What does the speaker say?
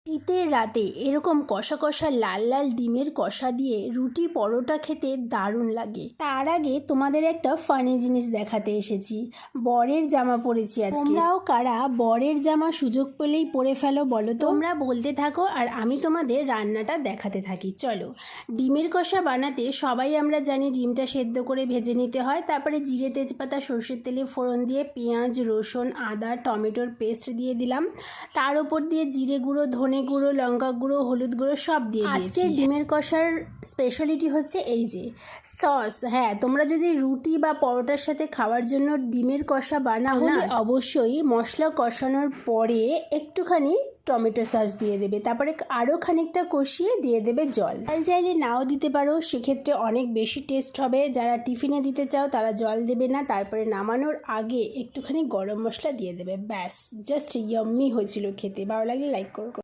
শীতের রাতে এরকম কষা কষা লাল লাল ডিমের কষা দিয়ে রুটি পরোটা খেতে দারুণ লাগে। তার আগে তোমাদের একটা ফানি জিনিস দেখাতে এসেছি। বরের জামা পরেছি আজকে। তোমরাও কারা বরের জামা সুযোগ পেলেই পরে ফেলো বলো তো? তোমরা বলতে থাকো আর আমি তোমাদের রান্নাটা দেখাতে থাকি। চলো, ডিমের কষা বানাতে সবাই আমরা জানি ডিমটা সেদ্ধ করে ভেজে নিতে হয়, তারপরে জিরে তেজপাতা সর্ষের তেলে ফোড়ন দিয়ে পেঁয়াজ রসুন আদা টমেটোর পেস্ট দিয়ে দিলাম, তার উপর দিয়ে জিরে গুঁড়ো ধনে গুঁড়ো লঙ্কা গুঁড়ো হলুদ গুঁড়ো সব দিয়ে দিয়েছি। আজকের ডিমের কষার স্পেশালিটি হচ্ছে এই যে সস। হ্যাঁ, তোমরা যদি রুটি বা পরোটার সাথে খাওয়ার জন্য ডিমের কষা বানাও না, অবশ্যই মশলা কষানোর পরে একটুখানি টমেটো সস দিয়ে দেবে, তারপরে আরও খানিকটা কষিয়ে দিয়ে দেবে জল। জল চাইলে নাও দিতে পারো, সেক্ষেত্রে অনেক বেশি টেস্ট হবে। যারা টিফিনে দিতে চাও তারা জল দেবে না। তারপরে নামানোর আগে একটুখানি গরম মশলা দিয়ে দেবে, ব্যাস জাস্ট ইয়াম্মি হয়েছিল খেতে। ভালো লাগলে লাইক করো।